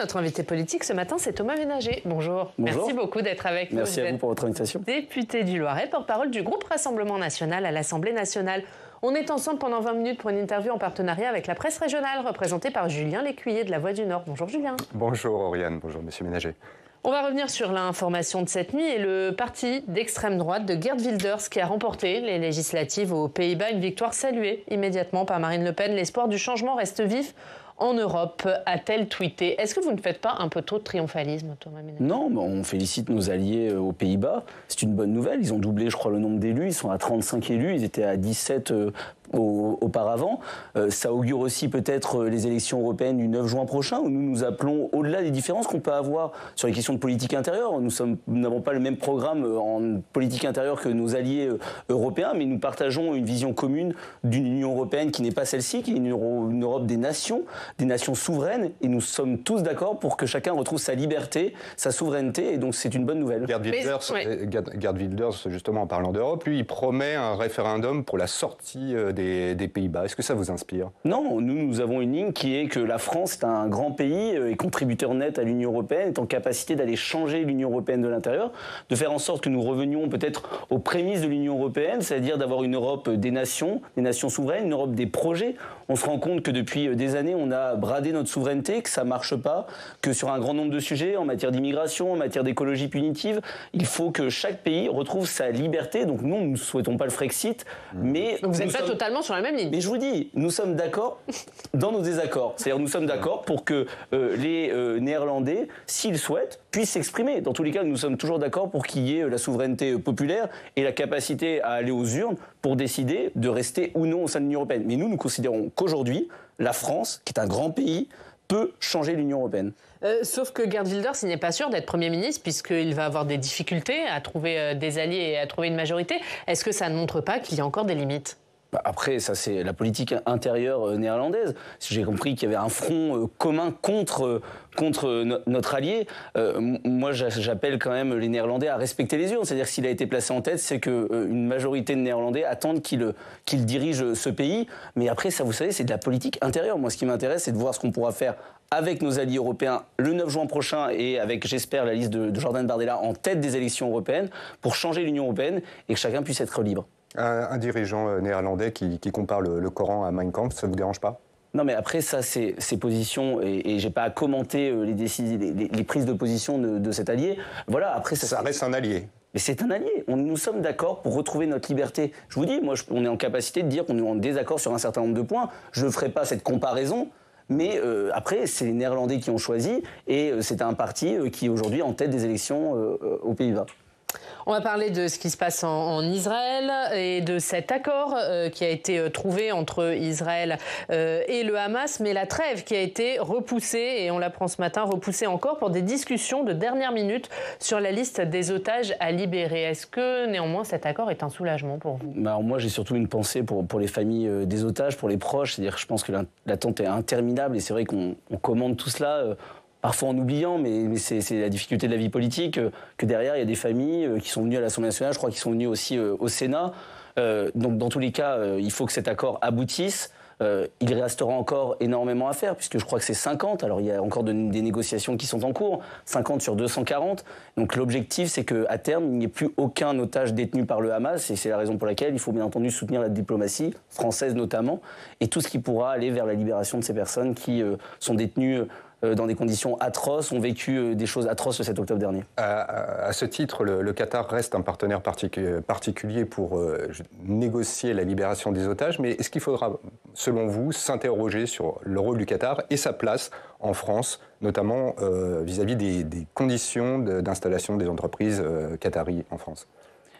Notre invité politique ce matin, c'est Thomas Ménager. Bonjour. Merci beaucoup d'être avec nous. Merci à vous pour votre invitation. Député du Loiret, porte-parole du groupe Rassemblement National à l'Assemblée nationale. On est ensemble pendant 20 minutes pour une interview en partenariat avec la presse régionale, représentée par Julien Lécuyer de La Voix du Nord. Bonjour Julien. Bonjour Oriane, bonjour Monsieur Ménager. On va revenir sur l'information de cette nuit et le parti d'extrême droite de Geert Wilders qui a remporté les législatives aux Pays-Bas. Une victoire saluée immédiatement par Marine Le Pen. L'espoir du changement reste vif en Europe, a-t-elle tweeté. Est-ce que vous ne faites pas un peu trop de triomphalisme, Thomas Ménager ? Non, mais on félicite nos alliés aux Pays-Bas. C'est une bonne nouvelle. Ils ont doublé, je crois, le nombre d'élus. Ils sont à 35 élus. Ils étaient à 17 auparavant. Ça augure aussi peut-être les élections européennes du 9 juin prochain, où nous appelons, au-delà des différences qu'on peut avoir sur les questions de politique intérieure, nous n'avons pas le même programme en politique intérieure que nos alliés européens, mais nous partageons une vision commune d'une Union européenne qui n'est pas celle-ci, qui est une Europe des nations souveraines, et nous sommes tous d'accord pour que chacun retrouve sa liberté, sa souveraineté, et donc c'est une bonne nouvelle. Geert Wilders, justement en parlant d'Europe, lui, il promet un référendum pour la sortie des Pays-Bas. Est-ce que ça vous inspire ? Non, nous avons une ligne qui est que la France est un grand pays et contributeur net à l'Union européenne, est en capacité d'aller changer l'Union européenne de l'intérieur, de faire en sorte que nous revenions peut-être aux prémices de l'Union européenne, c'est-à-dire d'avoir une Europe des nations souveraines, une Europe des projets. On se rend compte que depuis des années, on a bradé notre souveraineté, que ça marche pas, que sur un grand nombre de sujets, en matière d'immigration, en matière d'écologie punitive, il faut que chaque pays retrouve sa liberté. Donc nous ne souhaitons pas le Frexit, mais... Donc vous n'êtes pas totalement sur la même ligne. Mais je vous dis, nous sommes d'accord dans nos désaccords. C'est-à-dire nous sommes d'accord pour que les Néerlandais, s'ils souhaitent, puissent s'exprimer. Dans tous les cas, nous sommes toujours d'accord pour qu'il y ait la souveraineté populaire et la capacité à aller aux urnes pour décider de rester ou non au sein de l'Union européenne. Mais nous considérons qu'aujourd'hui, la France, qui est un grand pays, peut changer l'Union européenne. Sauf que Geert Wilders, il n'est pas sûr d'être Premier ministre puisqu'il va avoir des difficultés à trouver des alliés et à trouver une majorité. Est-ce que ça ne montre pas qu'il y a encore des limites ? Après, ça c'est la politique intérieure néerlandaise. J'ai compris qu'il y avait un front commun contre notre allié. Moi, j'appelle quand même les Néerlandais à respecter les urnes. C'est-à-dire que s'il a été placé en tête, c'est qu'une majorité de Néerlandais attendent qu'il dirige ce pays. Mais après, ça, vous savez, c'est de la politique intérieure. Moi, ce qui m'intéresse, c'est de voir ce qu'on pourra faire avec nos alliés européens le 9 juin prochain et avec, j'espère, la liste de Jordan Bardella en tête des élections européennes pour changer l'Union européenne et que chacun puisse être libre. Un dirigeant néerlandais qui compare le Coran à Mein Kampf, ça ne vous dérange pas ? Non, mais après, ça, c'est ses positions, et je n'ai pas à commenter les prises de position de cet allié. Voilà, après, ça reste un allié. Mais c'est un allié. Nous sommes d'accord pour retrouver notre liberté. Je vous dis, on est en capacité de dire qu'on est en désaccord sur un certain nombre de points. Je ne ferai pas cette comparaison. Mais après, c'est les Néerlandais qui ont choisi, et c'est un parti qui est aujourd'hui en tête des élections aux Pays-Bas. On va parler de ce qui se passe en Israël et de cet accord qui a été trouvé entre Israël et le Hamas, mais la trêve qui a été repoussée, et on l'apprend ce matin, repoussée encore pour des discussions de dernière minute sur la liste des otages à libérer. Est-ce que néanmoins cet accord est un soulagement pour vous ? Alors moi j'ai surtout une pensée pour les familles des otages, pour les proches. C'est-à-dire que je pense que l'attente est interminable et c'est vrai qu'on commande tout cela... parfois en oubliant, mais c'est la difficulté de la vie politique, que derrière, il y a des familles qui sont venues à l'Assemblée nationale, je crois qu'ils sont venus aussi au Sénat. Donc dans tous les cas, il faut que cet accord aboutisse. Il restera encore énormément à faire, puisque je crois que c'est 50. Alors il y a encore des négociations qui sont en cours, 50 sur 240. Donc l'objectif, c'est qu'à terme, il n'y ait plus aucun otage détenu par le Hamas, et c'est la raison pour laquelle il faut bien entendu soutenir la diplomatie, française notamment, et tout ce qui pourra aller vers la libération de ces personnes qui sont détenues dans des conditions atroces, ont vécu des choses atroces le 7 octobre dernier. À ce titre, le Qatar reste un partenaire particulier pour négocier la libération des otages, mais est-ce qu'il faudra, selon vous, s'interroger sur le rôle du Qatar et sa place en France, notamment vis-à-vis des conditions d'installation des entreprises qataries en France ?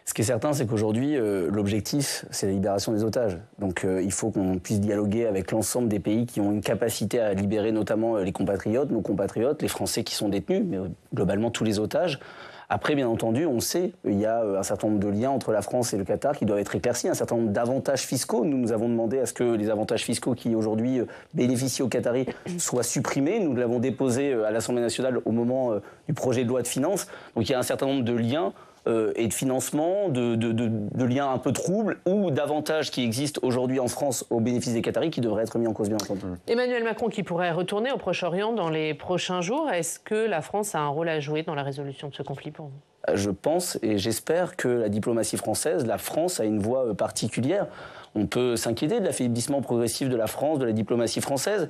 Ce qui est certain, c'est qu'aujourd'hui, l'objectif, c'est la libération des otages. Donc il faut qu'on puisse dialoguer avec l'ensemble des pays qui ont une capacité à libérer notamment les compatriotes, nos compatriotes, les Français qui sont détenus, mais globalement tous les otages. Après, bien entendu, on sait qu'il y a un certain nombre de liens entre la France et le Qatar qui doivent être éclaircis, un certain nombre d'avantages fiscaux. Nous avons demandé à ce que les avantages fiscaux qui aujourd'hui bénéficient aux Qataris soient supprimés. Nous l'avons déposé à l'Assemblée nationale au moment du projet de loi de finances. Donc il y a un certain nombre de liens et de financement, de liens un peu troubles ou d'avantages qui existent aujourd'hui en France au bénéfice des Qataris qui devraient être mis en cause, bien entendu. Emmanuel Macron qui pourrait retourner au Proche-Orient dans les prochains jours. Est-ce que la France a un rôle à jouer dans la résolution de ce conflit pour vous ? Je pense et j'espère que la diplomatie française, la France a une voix particulière. On peut s'inquiéter de l'affaiblissement progressif de la France, de la diplomatie française.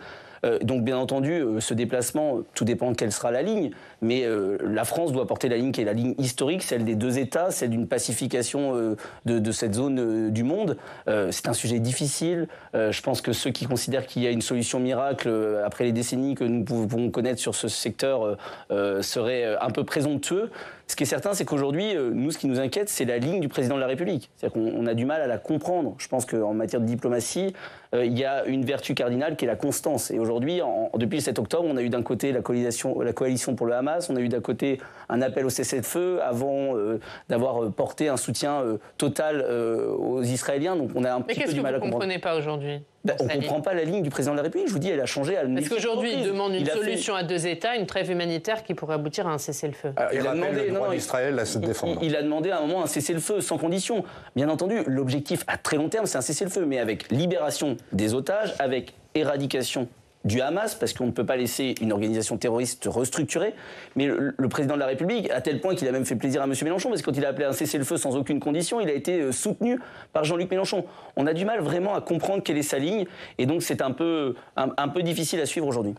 Donc bien entendu, ce déplacement, tout dépend de quelle sera la ligne, mais la France doit porter la ligne qui est la ligne historique, celle des deux États, celle d'une pacification de cette zone du monde. C'est un sujet difficile. Je pense que ceux qui considèrent qu'il y a une solution miracle après les décennies que nous pouvons connaître sur ce secteur seraient un peu présomptueux. Ce qui est certain, c'est qu'aujourd'hui, nous, ce qui nous inquiète, c'est la ligne du président de la République. C'est-à-dire qu'on a du mal à la comprendre. Je pense qu'en matière de diplomatie, il y a une vertu cardinale qui est la constance. Et aujourd'hui, depuis le 7 octobre, on a eu d'un côté la coalition pour le Hamas, on a eu d'un côté un appel au cessez-le-feu avant d'avoir porté un soutien total aux Israéliens. Donc on a un petit peu du mal à comprendre. Mais qu'est-ce que vous ne comprenez pas aujourd'hui ? On ne comprend pas la ligne du président de la République. Je vous dis, elle a changé. Parce qu'aujourd'hui, il demande une solution à deux États, une trêve humanitaire qui pourrait aboutir à un cessez-le-feu. Il a demandé le droit d'Israël à se défendre. Il a demandé à un moment un cessez-le-feu sans condition. Bien entendu, l'objectif à très long terme, c'est un cessez-le-feu, mais avec libération des otages, avec éradication du Hamas, parce qu'on ne peut pas laisser une organisation terroriste restructurée. Mais le président de la République, à tel point qu'il a même fait plaisir à M. Mélenchon, parce que quand il a appelé un cessez-le-feu sans aucune condition, il a été soutenu par Jean-Luc Mélenchon. On a du mal vraiment à comprendre quelle est sa ligne, et donc c'est un peu difficile à suivre aujourd'hui.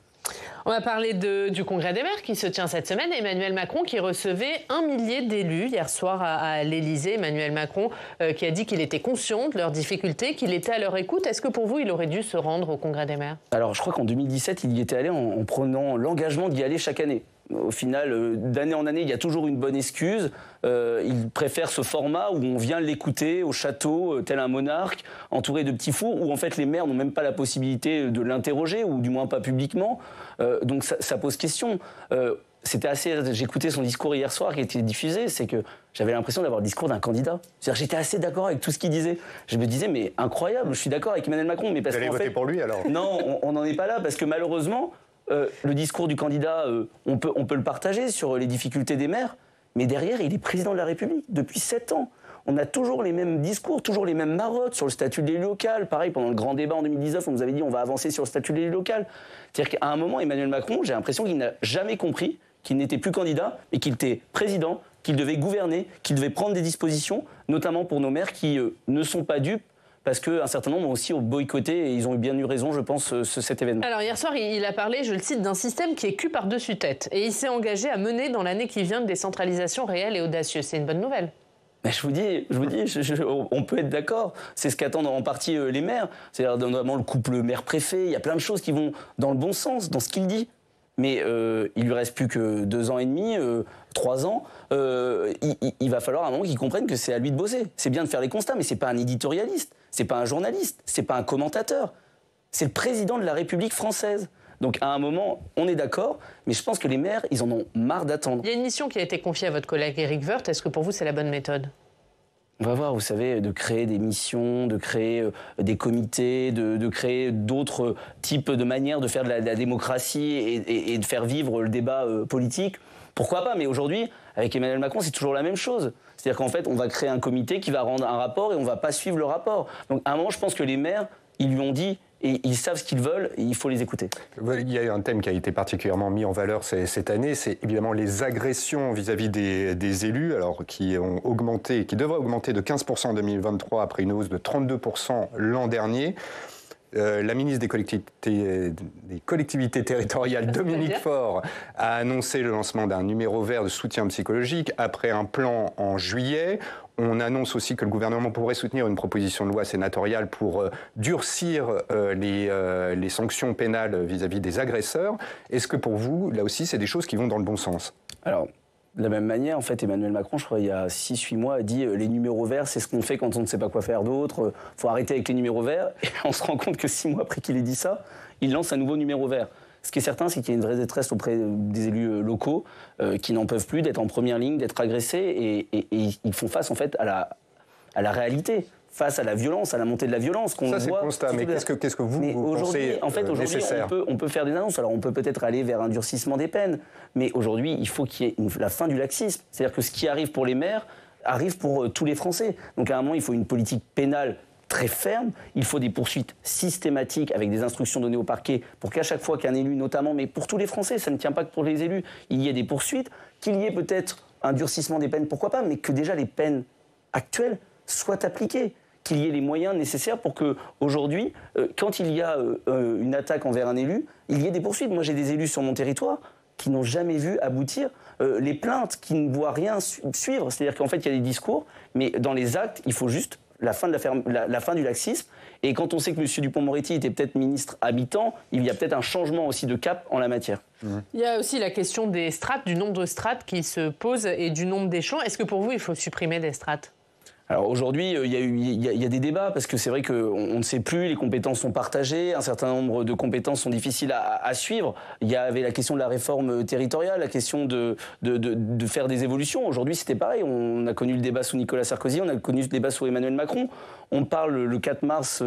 On va parler du Congrès des maires qui se tient cette semaine. Emmanuel Macron qui recevait 1 millier d'élus hier soir à l'Élysée. Emmanuel Macron qui a dit qu'il était conscient de leurs difficultés, qu'il était à leur écoute. Est-ce que pour vous, il aurait dû se rendre au Congrès des maires ? Alors je crois qu'en 2017, il y était allé en prenant l'engagement d'y aller chaque année. Au final, d'année en année, il y a toujours une bonne excuse. Il préfère ce format où on vient l'écouter au château, tel un monarque, entouré de petits fours, où en fait les maires n'ont même pas la possibilité de l'interroger, ou du moins pas publiquement. Donc ça pose question. J'ai écouté son discours hier soir qui a été diffusé, c'est que j'avais l'impression d'avoir le discours d'un candidat. C'est-à-dire j'étais assez d'accord avec tout ce qu'il disait. Je me disais, mais incroyable, je suis d'accord avec Emmanuel Macron. Mais parce Vous allez voter pour lui alors ? Non, on n'en est pas là, parce que malheureusement, le discours du candidat, on peut le partager sur les difficultés des maires, mais derrière, il est président de la République depuis 7 ans. On a toujours les mêmes discours, toujours les mêmes marottes sur le statut de l'élu local. Pareil, pendant le grand débat en 2019, on nous avait dit on va avancer sur le statut de l'élu local. C'est-à-dire qu'à un moment, Emmanuel Macron, j'ai l'impression qu'il n'a jamais compris qu'il n'était plus candidat, mais qu'il était président, qu'il devait gouverner, qu'il devait prendre des dispositions, notamment pour nos maires qui ne sont pas dupes, parce qu'un certain nombre aussi ont boycotté, et ils ont bien eu raison, je pense, cet événement. Alors hier soir, il a parlé, je le cite, d'un système qui est cul par-dessus tête. Et il s'est engagé à mener dans l'année qui vient une décentralisation réelle et audacieuse. C'est une bonne nouvelle. Mais je vous dis, on peut être d'accord. C'est ce qu'attendent en partie les maires. C'est-à-dire notamment le couple maire-préfet. Il y a plein de choses qui vont dans le bon sens, dans ce qu'il dit. Mais il lui reste plus que 2 ans et demi, 3 ans. Il va falloir à un moment qu'il comprenne que c'est à lui de bosser. C'est bien de faire les constats, mais c'est pas un éditorialiste, c'est pas un journaliste, c'est pas un commentateur. C'est le président de la République française. Donc à un moment, on est d'accord, mais je pense que les maires, ils en ont marre d'attendre. Il y a une mission qui a été confiée à votre collègue Éric Woerth. Est-ce que pour vous, c'est la bonne méthode ? On va voir, vous savez, de créer des missions, de créer des comités, de créer d'autres types de manières de faire de la démocratie et de faire vivre le débat politique. Pourquoi pas ? Mais aujourd'hui, avec Emmanuel Macron, c'est toujours la même chose. C'est-à-dire qu'en fait, on va créer un comité qui va rendre un rapport et on ne va pas suivre le rapport. Donc à un moment, je pense que les maires, ils lui ont dit... Et ils savent ce qu'ils veulent et il faut les écouter. Il y a un thème qui a été particulièrement mis en valeur cette année, c'est évidemment les agressions vis-à-vis des élus, alors qui ont augmenté, qui devraient augmenter de 15% en 2023 après une hausse de 32% l'an dernier. La ministre des collectivités territoriales, Dominique Faure, a annoncé le lancement d'un numéro vert de soutien psychologique après un plan en juillet. On annonce aussi que le gouvernement pourrait soutenir une proposition de loi sénatoriale pour durcir les sanctions pénales vis-à-vis des agresseurs. Est-ce que pour vous, là aussi, c'est des choses qui vont dans le bon sens ? Alors, de la même manière, en fait, Emmanuel Macron, je crois, il y a 6-8 mois, a dit les numéros verts, c'est ce qu'on fait quand on ne sait pas quoi faire d'autre. Faut arrêter avec les numéros verts. Et on se rend compte que 6 mois après qu'il ait dit ça, il lance un nouveau numéro vert. Ce qui est certain, c'est qu'il y a une vraie détresse auprès des élus locaux qui n'en peuvent plus d'être en première ligne, d'être agressés, et ils font face en fait à la réalité, face à la violence, à la montée de la violence qu'on voit. Ça c'est le constat, mais qu'est-ce que vous pensez nécessaire ? On peut faire des annonces, alors on peut peut-être aller vers un durcissement des peines, mais aujourd'hui il faut qu'il y ait la fin du laxisme. C'est-à-dire que ce qui arrive pour les maires, arrive pour tous les Français. Donc à un moment, il faut une politique pénale très ferme, il faut des poursuites systématiques avec des instructions données au parquet pour qu'à chaque fois qu'un élu, notamment, mais pour tous les Français, ça ne tient pas que pour les élus, il y ait des poursuites, qu'il y ait peut-être un durcissement des peines, pourquoi pas, mais que déjà les peines actuelles soient appliquées, qu'il y ait les moyens nécessaires pour qu'aujourd'hui, quand il y a une attaque envers un élu, il y ait des poursuites. Moi, j'ai des élus sur mon territoire qui n'ont jamais vu aboutir les plaintes, qui ne voient rien suivre. C'est-à-dire qu'en fait, il y a des discours, mais dans les actes, il faut juste la fin du laxisme. Et quand on sait que M. Dupond-Moretti était peut-être ministre habitant, il y a peut-être un changement aussi de cap en la matière. Il y a aussi la question des strates, du nombre de strates qui se posent et du nombre d'échelons. Est-ce que pour vous, il faut supprimer des strates ? Alors aujourd'hui, il y a des débats parce que c'est vrai qu'on ne sait plus, les compétences sont partagées, un certain nombre de compétences sont difficiles à suivre. Il y avait la question de la réforme territoriale, la question de faire des évolutions. Aujourd'hui, c'était pareil. On a connu le débat sous Nicolas Sarkozy, on a connu le débat sous Emmanuel Macron. On parle le 4 mars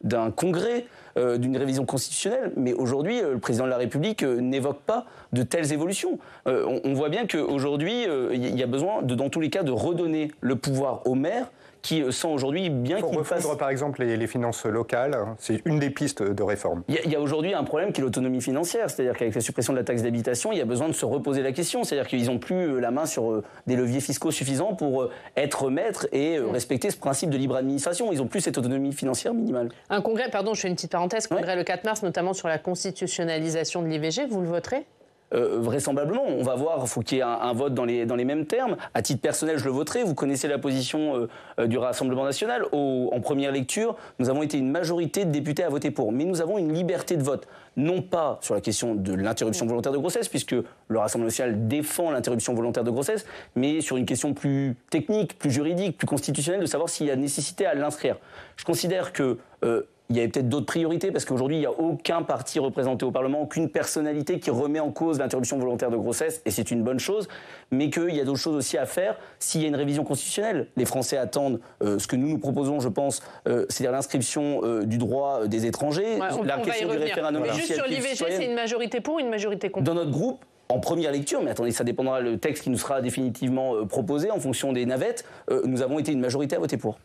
d'un congrès, d'une révision constitutionnelle, mais aujourd'hui, le président de la République n'évoque pas de telles évolutions. On voit bien qu'aujourd'hui, il y a besoin, dans tous les cas, de redonner le pouvoir aux maires qui sent aujourd'hui bien qu'il fasse... Pour refondre, par exemple, les finances locales, c'est une des pistes de réforme. Il y a aujourd'hui un problème qui est l'autonomie financière, c'est-à-dire qu'avec la suppression de la taxe d'habitation, il y a besoin de se reposer la question, c'est-à-dire qu'ils n'ont plus la main sur des leviers fiscaux suffisants pour être maîtres et respecter ce principe de libre administration. Ils n'ont plus cette autonomie financière minimale. Un congrès, pardon, je fais une petite parenthèse, congrès le 4 mars, notamment sur la constitutionnalisation de l'IVG, vous le voterez ? Vraisemblablement, on va voir, il faut qu'il y ait un vote dans les mêmes termes. À titre personnel, je le voterai. Vous connaissez la position du Rassemblement national. En première lecture, nous avons été une majorité de députés à voter pour. Mais nous avons une liberté de vote. Non pas sur la question de l'interruption volontaire de grossesse, puisque le Rassemblement national défend l'interruption volontaire de grossesse, mais sur une question plus technique, plus juridique, plus constitutionnelle, de savoir s'il y a nécessité à l'inscrire. Je considère que... il y avait peut-être d'autres priorités, parce qu'aujourd'hui, il n'y a aucun parti représenté au Parlement, aucune personnalité qui remet en cause l'interruption volontaire de grossesse, et c'est une bonne chose, mais qu'il y a d'autres choses aussi à faire s'il y a une révision constitutionnelle. Les Français attendent ce que nous proposons, je pense, c'est-à-dire l'inscription du droit des étrangers, la question du référendum. Mais juste sur l'IVG, c'est une majorité pour ou une majorité contre ? Dans notre groupe, en première lecture, mais attendez, ça dépendra le texte qui nous sera définitivement proposé en fonction des navettes, nous avons été une majorité à voter pour.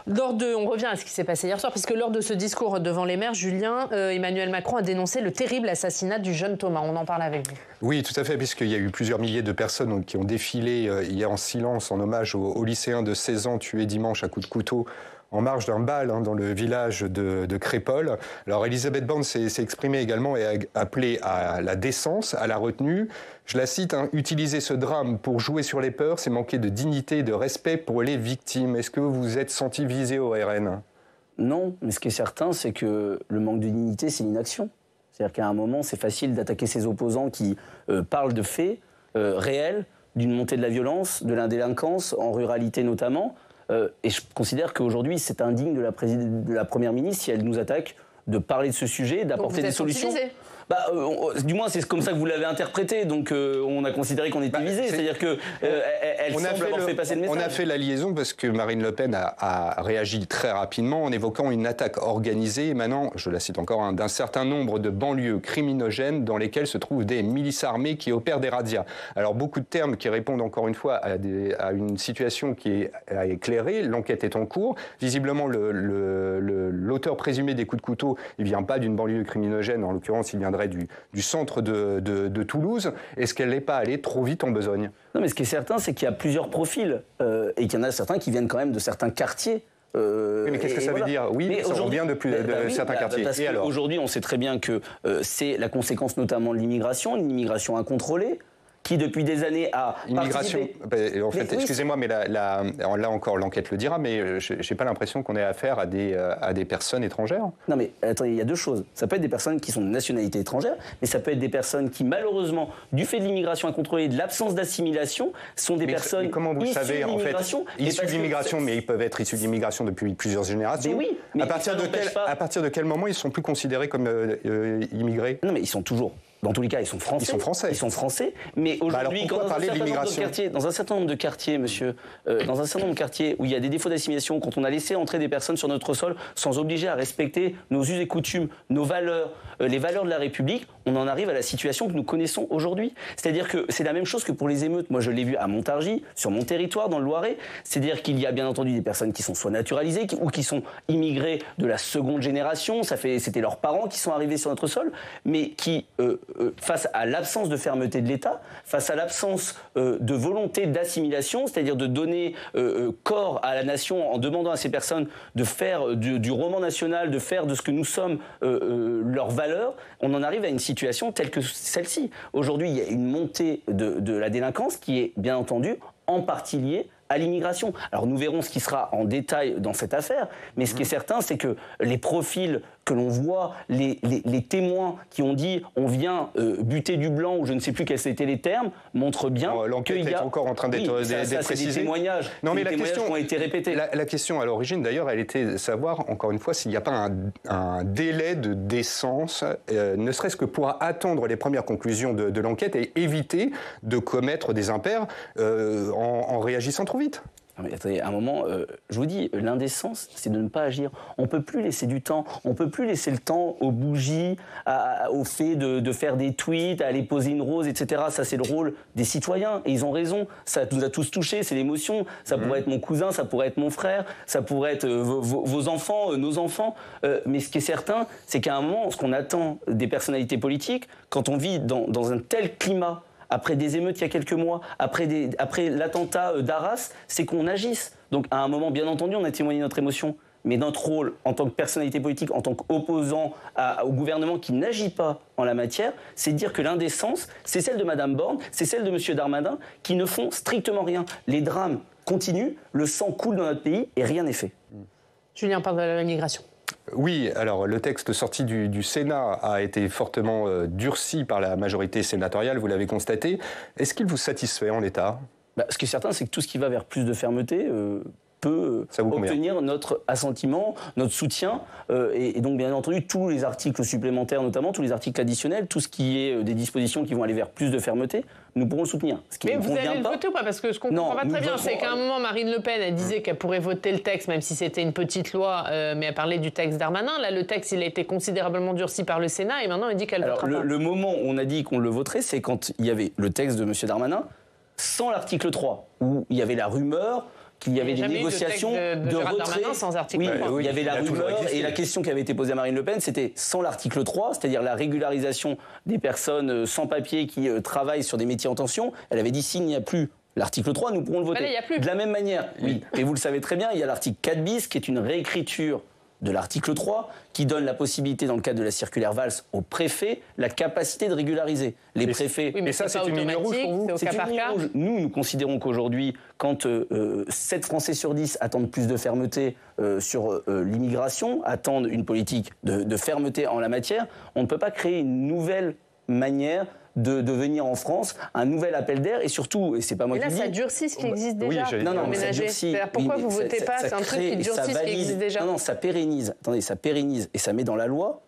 On revient à ce qui s'est passé hier soir, puisque lors de ce discours devant les maires, Julien, Emmanuel Macron a dénoncé le terrible assassinat du jeune Thomas. On en parle avec vous. Oui, tout à fait, puisqu'il y a eu plusieurs milliers de personnes qui ont défilé hier en silence en hommage au lycéen de 16 ans tué dimanche à coups de couteau en marge d'un bal dans le village de Crépol. Alors Elisabeth Borne s'est exprimée également et a appelé à la décence, à la retenue. Je la cite, utiliser ce drame pour jouer sur les peurs, c'est manquer de dignité et de respect pour les victimes. Est-ce que vous vous êtes senti visé au RN ? Non, mais ce qui est certain, c'est que le manque de dignité, c'est l'inaction. C'est-à-dire qu'à un moment, c'est facile d'attaquer ses opposants qui parlent de faits réels, d'une montée de la violence, de la délinquance, en ruralité notamment. Et je considère qu'aujourd'hui, c'est indigne de la Première ministre, si elle nous attaque, de parler de ce sujet, d'apporter des solutions. Du moins, c'est comme ça que vous l'avez interprété, donc on a considéré qu'on était visé. C'est-à-dire qu'elle semble avoir fait passer le message. On a fait la liaison parce que Marine Le Pen a réagi très rapidement en évoquant une attaque organisée émanant, je la cite encore, d'un certain nombre de banlieues criminogènes dans lesquelles se trouvent des milices armées qui opèrent des razzias. Alors beaucoup de termes qui répondent encore une fois à une situation qui est à éclairer. L'enquête est en cours. Visiblement, l'auteur présumé des coups de couteau, il ne vient pas d'une banlieue criminogène, en l'occurrence, il viendrait du centre de Toulouse. Est-ce qu'elle n'est pas allée trop vite en besogne ? Non, mais ce qui est certain, c'est qu'il y a plusieurs profils et qu'il y en a certains qui viennent quand même de certains quartiers. Oui, mais qu'est-ce que ça veut dire ? Oui, ça revient de certains quartiers. Parce qu'aujourd'hui, on sait très bien que c'est la conséquence notamment de l'immigration, une immigration incontrôlée, qui depuis des années a immigration. En fait, excusez-moi, mais là encore, l'enquête le dira, mais je n'ai pas l'impression qu'on ait affaire à des personnes étrangères. Non, mais attendez, il y a deux choses. Ça peut être des personnes qui sont de nationalité étrangère, mais ça peut être des personnes qui, malheureusement, du fait de l'immigration incontrôlée, de l'absence d'assimilation, sont des personnes. Mais comment vous le savez, en fait, issus d'immigration, mais ils peuvent être issus d'immigration depuis plusieurs générations. Mais oui. Mais à partir de quel moment ils sont plus considérés comme immigrés ? Non, mais ils sont toujours dans tous les cas, ils sont français. Ils sont français. Mais aujourd'hui, dans un certain nombre de quartiers, monsieur, dans un certain nombre de quartiers où il y a des défauts d'assimilation, quand on a laissé entrer des personnes sur notre sol sans obliger à respecter nos us et coutumes, nos valeurs, les valeurs de la République, on en arrive à la situation que nous connaissons aujourd'hui. C'est-à-dire que c'est la même chose que pour les émeutes. Moi, je l'ai vu à Montargis, sur mon territoire, dans le Loiret. C'est-à-dire qu'il y a bien entendu des personnes qui sont soit naturalisées ou qui sont immigrées de la seconde génération. C'était leurs parents qui sont arrivés sur notre sol, mais qui face à l'absence de fermeté de l'État, face à l'absence de volonté d'assimilation, c'est-à-dire de donner corps à la nation en demandant à ces personnes de faire du roman national, de faire de ce que nous sommes leurs valeurs, on en arrive à une situation telle que celle-ci. Aujourd'hui, il y a une montée de la délinquance qui est bien entendu en partie liée à l'immigration. Alors nous verrons ce qui sera en détail dans cette affaire, mais ce qui est certain, c'est que les profils que l'on voit, les témoins qui ont dit on vient buter du blanc, ou je ne sais plus quels étaient les termes, montrent bien l'enquête est encore en train d'être précisée. C'est des témoignages, qui ont été répétés. La question à l'origine, d'ailleurs, elle était de savoir, encore une fois, s'il n'y a pas un délai de décence, ne serait-ce que pour attendre les premières conclusions de l'enquête et éviter de commettre des impairs en réagissant trop vite. Mais attendez, à un moment, je vous dis, l'indécence, c'est de ne pas agir. On ne peut plus laisser du temps. On ne peut plus laisser le temps aux bougies, au fait de faire des tweets, à aller poser une rose, etc. Ça, c'est le rôle des citoyens. Et ils ont raison. Ça nous a tous touchés, c'est l'émotion. Ça pourrait être mon cousin, ça pourrait être mon frère, ça pourrait être vos enfants, nos enfants. Mais ce qui est certain, c'est qu'à un moment, ce qu'on attend des personnalités politiques, quand on vit dans un tel climat, après des émeutes il y a quelques mois, après l'attentat d'Arras, c'est qu'on agisse. Donc à un moment, bien entendu, on a témoigné notre émotion. Mais notre rôle en tant que personnalité politique, en tant qu'opposant au gouvernement qui n'agit pas en la matière, c'est de dire que l'indécence, c'est celle de Mme Borne, c'est celle de M. Darmanin, qui ne font strictement rien. Les drames continuent, le sang coule dans notre pays et rien n'est fait. Julien parle de l'immigration. Oui, alors le texte sorti du Sénat a été fortement durci par la majorité sénatoriale, vous l'avez constaté. Est-ce qu'il vous satisfait en l'état ? Ce qui est certain, c'est que tout ce qui va vers plus de fermeté peut obtenir notre assentiment, notre soutien, et donc bien entendu tous les articles supplémentaires, notamment tous les articles additionnels, tout ce qui est des dispositions qui vont aller vers plus de fermeté, nous pourrons le soutenir. Mais vous allez le voter ou pas ? Parce que ce qu'on ne comprend pas très bien, c'est qu'à un moment, Marine Le Pen, elle disait qu'elle pourrait voter le texte, même si c'était une petite loi, mais elle parlait du texte Darmanin. Là, le texte, il a été considérablement durci par le Sénat, et maintenant, elle dit qu'elle ne votera pas. Le moment où on a dit qu'on le voterait, c'est quand il y avait le texte de M. Darmanin, sans l'article 3, où il y avait la rumeur qu'il y avait des négociations de retrait. Sans article 3. Il y avait la rumeur et la question qui avait été posée à Marine Le Pen, c'était sans l'article 3, c'est-à-dire la régularisation des personnes sans papier qui travaillent sur des métiers en tension. Elle avait dit s'il n'y a plus l'article 3, nous pourrons le voter. Là, il n'y a plus. De la même manière, oui. Et vous le savez très bien, il y a l'article 4 bis qui est une réécriture de l'article 3 qui donne la possibilité, dans le cadre de la circulaire Valls, aux préfets la capacité de régulariser. Les préfets... Oui, mais ça, c'est une ligne rouge pour vous. C'est une ligne rouge. Nous considérons qu'aujourd'hui, quand 7 Français sur 10 attendent plus de fermeté sur l'immigration, attendent une politique de fermeté en la matière, on ne peut pas créer une nouvelle manière de venir en France, un nouvel appel d'air, et surtout, et c'est pas moi qui le dis... Mais là, ça durcit ce qui existe déjà. Oui, non, ça durcit. Pourquoi vous votez pas ? C'est un truc qui durcit ce qui existe déjà. Non, ça pérennise. Attendez, ça pérennise et ça met dans la loi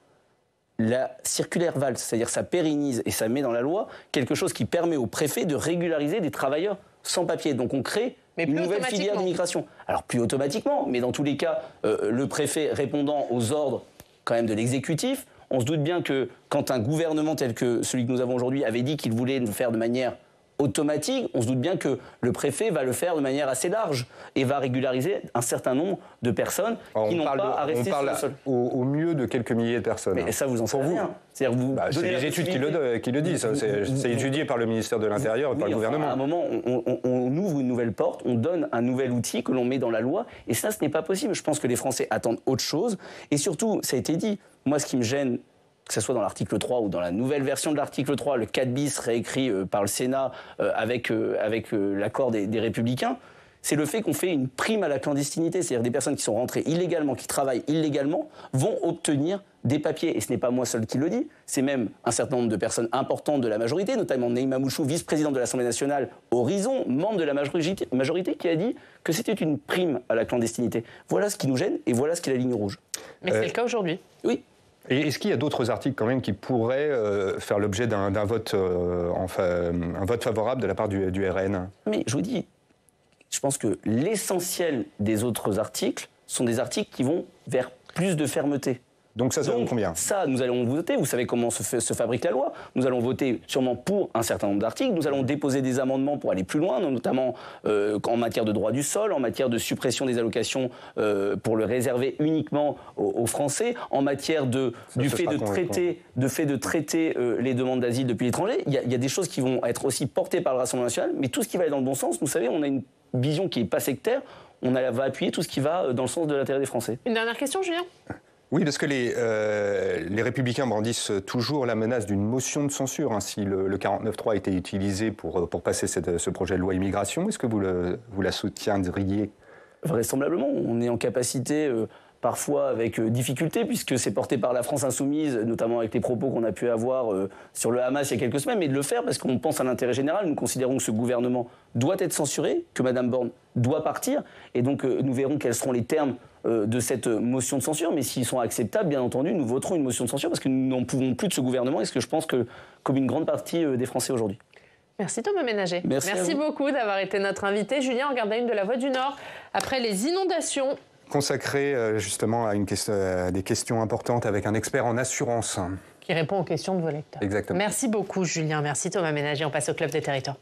la circulaire Valls, c'est-à-dire ça pérennise et ça met dans la loi quelque chose qui permet aux préfets de régulariser des travailleurs sans papier. Donc on crée une nouvelle filière d'immigration. Alors plus automatiquement, mais dans tous les cas, le préfet répondant aux ordres quand même de l'exécutif, on se doute bien que quand un gouvernement tel que celui que nous avons aujourd'hui avait dit qu'il voulait le faire de manière automatique, on se doute bien que le préfet va le faire de manière assez large et va régulariser un certain nombre de personnes qui n'ont pas à rester sur le sol. Au mieux de quelques milliers de personnes. Mais ça, vous en savez rien. C'est les études qui le disent. C'est étudié par le ministère de l'Intérieur et par le gouvernement. À un moment, on ouvre une nouvelle porte, on donne un nouvel outil que l'on met dans la loi, et ça, ce n'est pas possible. Je pense que les Français attendent autre chose. Et surtout, ça a été dit, moi, ce qui me gêne, que ce soit dans l'article 3 ou dans la nouvelle version de l'article 3, le 4 bis réécrit par le Sénat avec l'accord des Républicains, c'est le fait qu'on fait une prime à la clandestinité. C'est-à-dire des personnes qui sont rentrées illégalement, qui travaillent illégalement, vont obtenir des papiers. Et ce n'est pas moi seul qui le dis, c'est même un certain nombre de personnes importantes de la majorité, notamment Naïma Mouchou, vice-présidente de l'Assemblée nationale, Horizon, membre de la majorité, qui a dit que c'était une prime à la clandestinité. Voilà ce qui nous gêne et voilà ce qui est la ligne rouge. Mais c'est le cas aujourd'hui. Oui. Et est-ce qu'il y a d'autres articles quand même qui pourraient faire l'objet d'un vote, un vote favorable de la part du RN? Mais je vous dis, je pense que l'essentiel des autres articles sont des articles qui vont vers plus de fermeté. Donc ça donne combien? Ça, nous allons voter. Vous savez comment se fabrique la loi. Nous allons voter sûrement pour un certain nombre d'articles. Nous allons déposer des amendements pour aller plus loin, notamment en matière de droit du sol, en matière de suppression des allocations pour le réserver uniquement aux Français, en matière du fait de traiter les demandes d'asile depuis l'étranger. Il y a des choses qui vont être aussi portées par le Rassemblement national, mais tout ce qui va aller dans le bon sens, vous savez, on a une vision qui n'est pas sectaire. On va appuyer tout ce qui va dans le sens de l'intérêt des Français. Une dernière question, Julien? Oui, parce que les Républicains brandissent toujours la menace d'une motion de censure si le 49.3 était utilisé pour passer ce projet de loi immigration. Est-ce que vous la soutiendriez? Vraisemblablement, on est en capacité, parfois avec difficulté, puisque c'est porté par la France insoumise, notamment avec les propos qu'on a pu avoir sur le Hamas il y a quelques semaines, mais de le faire parce qu'on pense à l'intérêt général. Nous considérons que ce gouvernement doit être censuré, que Mme Borne doit partir, et donc nous verrons quels seront les termes de cette motion de censure, mais s'ils sont acceptables, bien entendu, nous voterons une motion de censure parce que nous n'en pouvons plus de ce gouvernement et ce que je pense comme une grande partie des Français aujourd'hui. Merci Thomas Ménager. Merci beaucoup d'avoir été notre invité. Julien, on regarde la une de La Voix du Nord. Après les inondations, consacré justement à des questions importantes avec un expert en assurance. Qui répond aux questions de vos lecteurs. Exactement. Merci beaucoup Julien, merci Thomas Ménager. On passe au Club des Territoires.